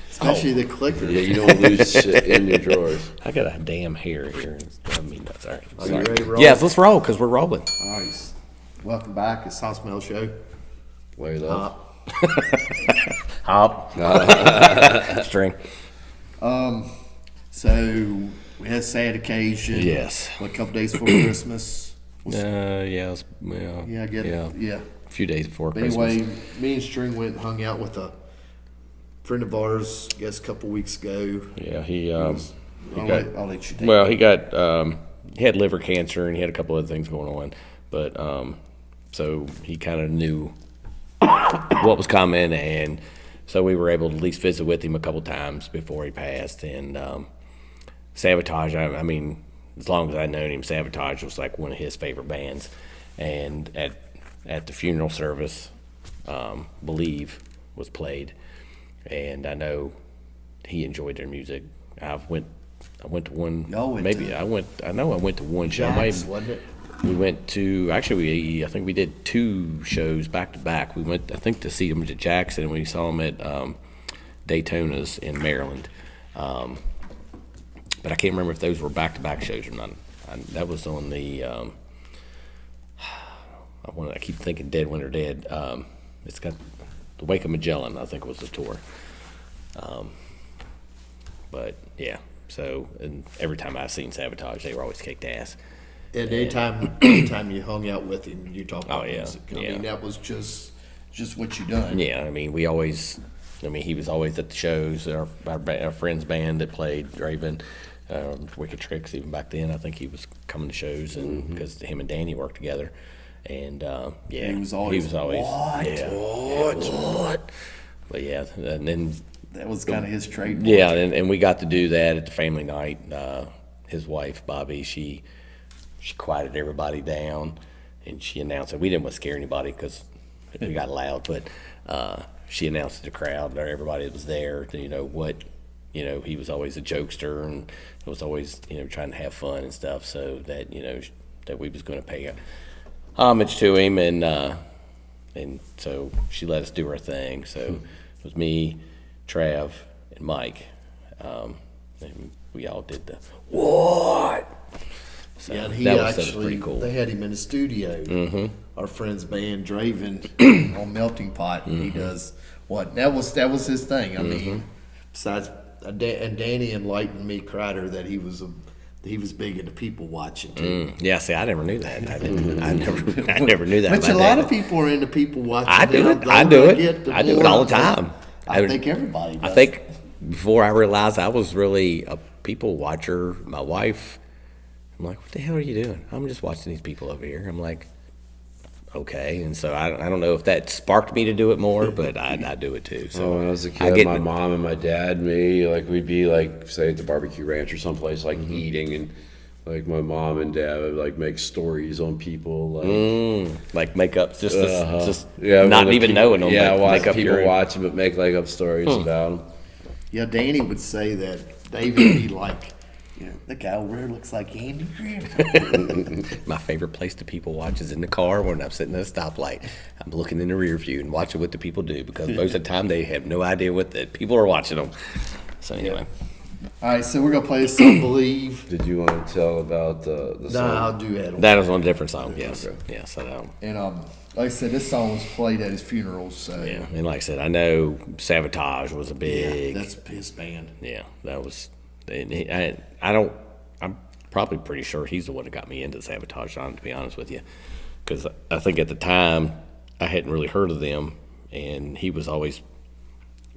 Especially the clicker. Yeah, you don't lose shit in your drawers. I got a damn hair here. It's driving me nuts. All right. Are you Sorry. ready to roll? Yes, let's roll because we're rolling. All right. Welcome back. It's House Mail Show. Wait up. Hop. String. So we had a sad occasion. Yes. A couple days before Christmas. Yeah. Yeah, I get it. Yeah. A few days before But Christmas. anyway, me and String went and hung out with a friend of ours, I guess a couple weeks ago. Yeah, I'll let you take well, it. he had liver cancer and he had a couple other things going on, but so he kind of knew what was coming, and so we were able to at least visit with him a couple times before he passed. And Savatage, I mean, as long as I'd known him, Savatage was like one of his favorite bands. And at the funeral service, Believe was played, and I know he enjoyed their music. I went to one. Y'all went maybe to- I know I went to one show. Jack's, Maybe wasn't it? we went to I think we did 2 shows back to back. We went, I think, to see them at Jackson, and we saw them at Daytona's in Maryland. But I can't remember if those were back to back shows or not. That was on the. I keep thinking Dead Winter Dead. It's got the Wake of Magellan, I think, was the tour. But yeah, so and every time I've seen Savatage, they were always kicked ass. And anytime you hung out with him, you talked about yeah, music. I yeah. mean, that was just what you done. Yeah, I mean, he was always at the shows. Our friend's band that played Raven, Wicked Tricks, even back then, I think he was coming to shows, and because him and Danny worked together. And yeah, He was always, what? "What? What? But yeah, and then That was kind of his trademark. yeah, and we got to do that at the family night. His wife Bobby, she quieted everybody down, and she announced it. We didn't want to scare anybody because we got loud, but she announced to the crowd or everybody that was there, he was always a jokester and was always trying to have fun and stuff. So that that we was going to pay homage to him, and so she let us do our thing. So it was me, Trav, and Mike, and we all did the what. So Yeah, and he that was actually, pretty cool. they had him in the studio. Mm-hmm. Our friend's band, Draven, on Melting Pot, and he does what? That was his thing. I mean, besides, and Danny enlightened me, Crider, that he was big into people watching too. Yeah, see, I never knew that. I never knew that. Which about a lot that. of people are into people watching. I do it. They I do wanna it. get the I do it more all the of time. I think everybody does. I think before I realized I was really a people watcher, my wife, I'm like, what the hell are you doing? I'm just watching these people over here. I'm like, okay. And so I don't know if that sparked me to do it more, but I do it too. So when I was a kid, my mom and my dad, me, like we'd be like, say at the barbecue ranch or someplace, like eating, and like my mom and dad would like make stories on people, like make up, just yeah, not even knowing them. Yeah, but watch make up people your watching, but make like up stories about them. Yeah, Danny would say that David would be like, the guy over there looks like Andy Griffith. My favorite place to people watch is in the car when I'm sitting at a stoplight. I'm looking in the rear view and watching what the people do, because most of the time they have no idea what the people are watching them. So anyway. All right, so we're gonna play this song, Believe. Did you want to tell about the No, song? I'll do that. That was on a different song, yes. Okay. Yes, I know. And like I said, this song was played at his funeral, so Yeah, and like I said, I know Savatage was a yeah, big. that's his band. Yeah, that was. And I'm probably pretty sure he's the one that got me into Savatage, to be honest with you, because I think at the time I hadn't really heard of them, and he was always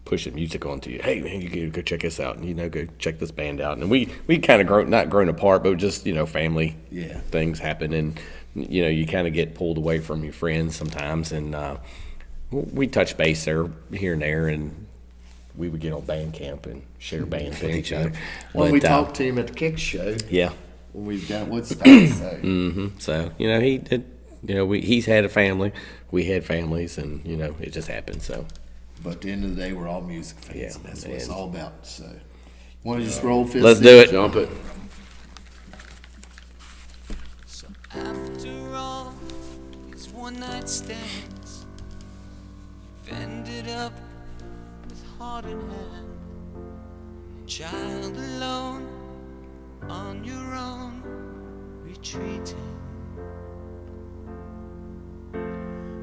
pushing music onto you. Hey man, you gotta go check this out, and go check this band out. And we kind of not grown apart, but just family things happen, and you kind of get pulled away from your friends sometimes, and we touch base here and there, and we would get on band camp and share bands with each other. When we But, talked to him at the Kick Show, yeah. when we got Woodstock, so So he did. He's had a family. We had families, and it just happened. So but at the end of the day, we're all music fans, Yeah, and that's what it's and- all about. So, want to just roll fifth? let's do it. Jump it. So after all these one night stands, you've ended up with heart in hand, child alone, on your own, retreating,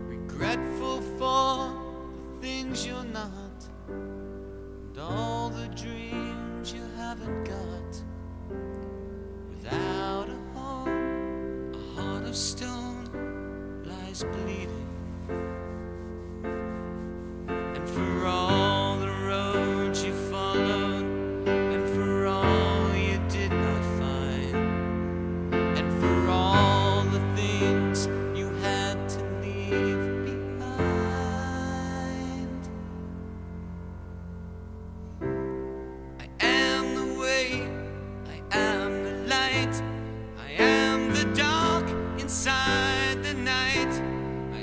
regretful for the things you're not, and all the dreams you haven't got. Without a home, a heart of stone lies bleeding. And for all the roads you followed, and for all you did not find, and for all the things you had to leave behind, I am the way, I am the light, I am the dark inside the night. I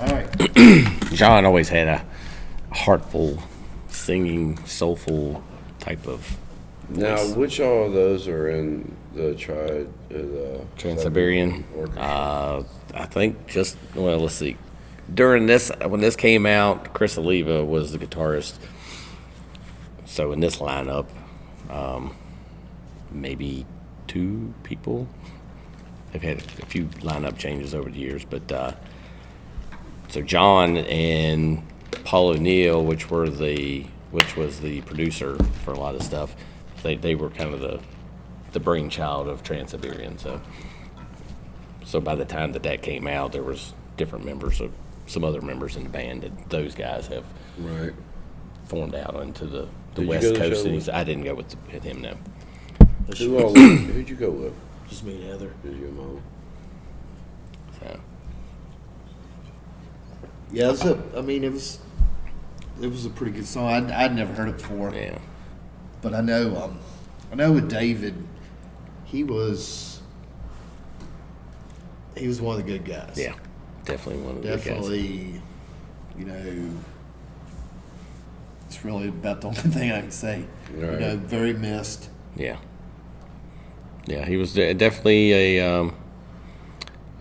All right. John always had a heartful, singing, soulful type of Now, voice. which all of those are in the Trans-Siberian. Orchestra? I think just, well, let's see. During this, when this came out, Chris Oliva was the guitarist. So in this lineup, maybe 2 people. They've had a few lineup changes over the years, but so John and Paul O'Neill, which was the producer for a lot of stuff, they were kind of the brainchild of Trans-Siberian. So by the time that came out, there was different members of some other members in the band that those guys have Right. formed out into the Did you West go to the Coast show cities. with- I didn't go with him, no. Who'd you go with? Just me and Heather. Did you, Mom? So Yeah, it was a pretty good song. I'd never heard it before, yeah, but I know with David, he was one of the good guys. yeah, definitely one of the good guys. Definitely, it's really about the only thing I can say. Right. Very missed. Yeah, yeah, he was definitely a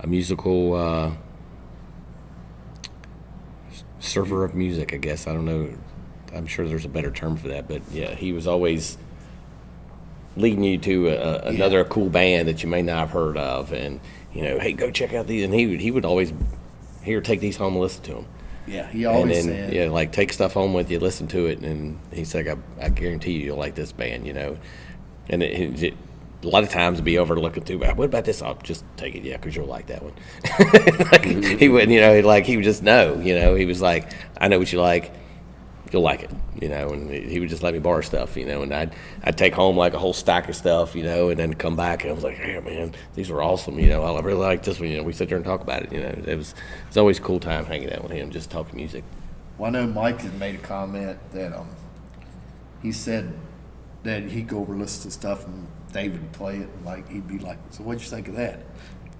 musical server of music, I guess. I don't know. I'm sure there's a better term for that, but yeah, he was always leading you to another cool band that you may not have heard of, and hey, go check out these. And he would always, here, take these home and listen to them. Yeah, he always And then, said. yeah, like take stuff home with you, listen to it, and he's like, I guarantee you'll like this band, And it a lot of times it'd be overlooking too. But what about this? I'll just take it, yeah, because you'll like that one. Like, he wouldn't, he would just know, He was like, I know what you like. You'll like it, And he would just let me borrow stuff, And I'd take home like a whole stack of stuff, and then come back and I was like, hey man, these were awesome, I really like this one. We sit there and talk about it, It's always a cool time hanging out with him, just talking music. Well, I know Mike had made a comment that he said that he'd go over listen to stuff and David would play it, and like he'd be like, "So what'd you think of that?"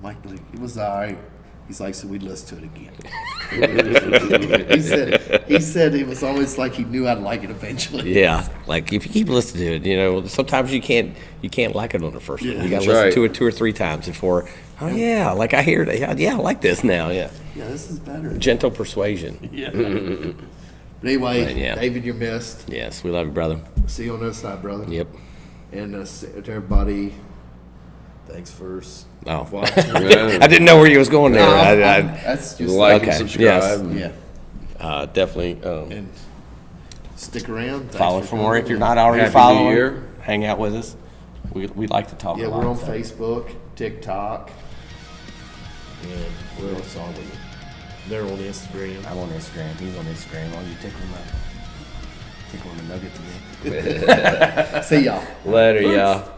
Mike was like, "It was all right." He's like, "So we'd listen to it again." he said it was always like he knew I'd like it eventually. Yeah, like if you keep listening to it, sometimes you can't like it on the first one. You got That's to listen right. to it 2 or 3 times before. Oh yeah, like I hear it. Yeah, I like this now. Yeah, Yeah, this is better. gentle persuasion. Yeah. But anyway, But, yeah. David, you're missed. Yes, we love you, brother. See you on the other side, brother. Yep. And to everybody, thanks for Oh. watching. I didn't know where you was going there. That's just Like Okay, and subscribe. yes. yeah. Definitely And stick around. Thanks follow for more if you're not already Happy New following. Year. Hang out with us. We like to talk. Yeah, a lot, we're on so. Facebook, TikTok, and where else are we? They're on Instagram. I'm on Instagram. He's on Instagram. Oh, you tickling the nugget again. See y'all. Later, y'all.